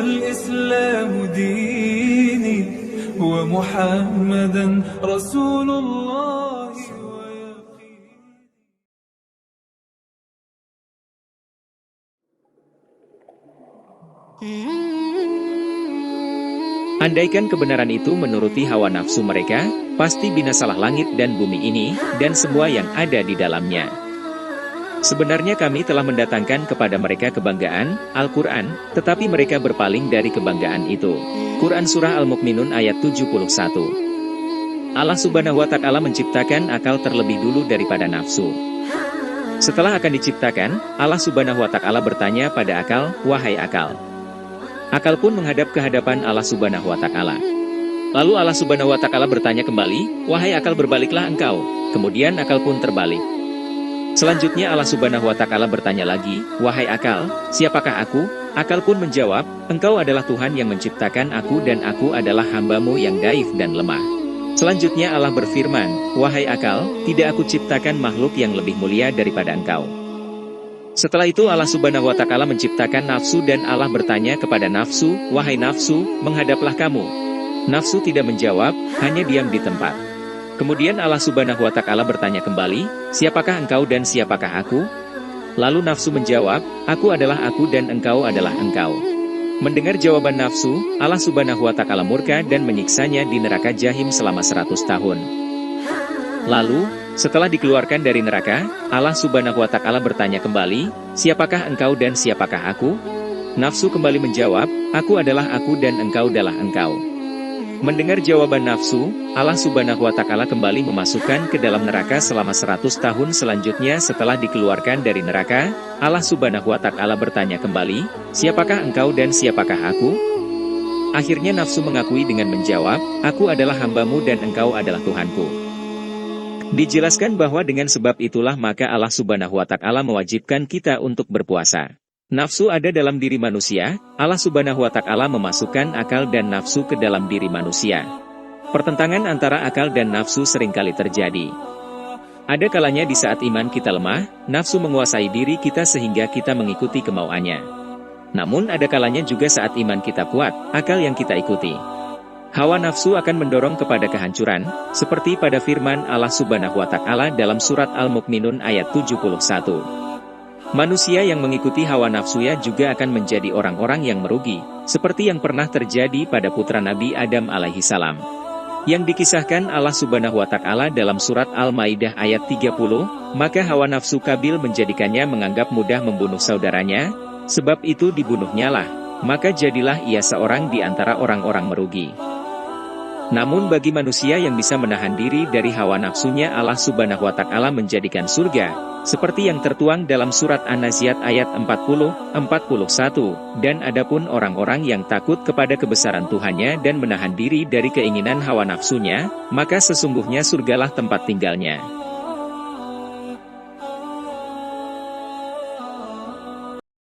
والإسلام ديني ومحمدا رسول الله Andaikan kebenaran itu menuruti hawa nafsu mereka, pasti binasalah langit dan bumi ini, dan semua yang ada di dalamnya. Sebenarnya kami telah mendatangkan kepada mereka kebanggaan, Al-Quran, tetapi mereka berpaling dari kebanggaan itu. Quran Surah Al-Mu'minun ayat 71. Allah Subhanahu wa Ta'ala menciptakan akal terlebih dulu daripada nafsu. Setelah akan diciptakan, Allah Subhanahu wa Ta'ala bertanya pada akal, "Wahai akal." Akal pun menghadap ke hadapan Allah Subhanahu wa Ta'ala. Lalu Allah Subhanahu wa Ta'ala bertanya kembali, "Wahai akal, berbaliklah engkau." Kemudian akal pun terbalik. Selanjutnya Allah Subhanahu wa Ta'ala bertanya lagi, "Wahai akal, siapakah aku?" Akal pun menjawab, "Engkau adalah Tuhan yang menciptakan aku dan aku adalah hamba-Mu yang dhaif dan lemah." Selanjutnya Allah berfirman, "Wahai akal, tidak aku ciptakan makhluk yang lebih mulia daripada engkau." Setelah itu Allah Subhanahu wa Ta'ala menciptakan nafsu dan Allah bertanya kepada nafsu, "Wahai nafsu, menghadaplah kamu." Nafsu tidak menjawab, hanya diam di tempat. Kemudian Allah Subhanahu wa Ta'ala bertanya kembali, "Siapakah engkau dan siapakah aku?" Lalu nafsu menjawab, "Aku adalah aku dan engkau adalah engkau." Mendengar jawaban nafsu, Allah Subhanahu wa Ta'ala murka dan menyiksanya di neraka Jahim selama 100 tahun. Lalu, setelah dikeluarkan dari neraka, Allah Subhanahu wa Ta'ala bertanya kembali, "Siapakah engkau dan siapakah aku?" Nafsu kembali menjawab, "Aku adalah aku dan engkau adalah engkau." Mendengar jawaban nafsu, Allah Subhanahu wa Ta'ala kembali memasukkan ke dalam neraka selama 100 tahun selanjutnya. Setelah dikeluarkan dari neraka, Allah Subhanahu wa Ta'ala bertanya kembali, "Siapakah engkau dan siapakah aku?" Akhirnya nafsu mengakui dengan menjawab, "Aku adalah hamba-Mu dan engkau adalah Tuhanku." Dijelaskan bahwa dengan sebab itulah maka Allah Subhanahu wa Ta'ala mewajibkan kita untuk berpuasa. Nafsu ada dalam diri manusia, Allah Subhanahu wa Ta'ala memasukkan akal dan nafsu ke dalam diri manusia. Pertentangan antara akal dan nafsu seringkali terjadi. Ada kalanya di saat iman kita lemah, nafsu menguasai diri kita sehingga kita mengikuti kemauannya. Namun ada kalanya juga saat iman kita kuat, akal yang kita ikuti. Hawa nafsu akan mendorong kepada kehancuran, seperti pada firman Allah Subhanahu wa Ta'ala dalam surat Al-Mu'minun ayat 71. Manusia yang mengikuti hawa nafsunya juga akan menjadi orang-orang yang merugi, seperti yang pernah terjadi pada putra Nabi Adam alaihi salam. Yang dikisahkan Allah Subhanahu wa Ta'ala dalam surat Al-Maidah ayat 30, maka hawa nafsu Kabil menjadikannya menganggap mudah membunuh saudaranya, sebab itu dibunuhnya lah, maka jadilah ia seorang di antara orang-orang merugi. Namun bagi manusia yang bisa menahan diri dari hawa nafsunya, Allah Subhanahu wa Ta'ala menjadikan surga, seperti yang tertuang dalam surat An-Naziat ayat 40-41, dan adapun orang-orang yang takut kepada kebesaran Tuhannya dan menahan diri dari keinginan hawa nafsunya, maka sesungguhnya surgalah tempat tinggalnya.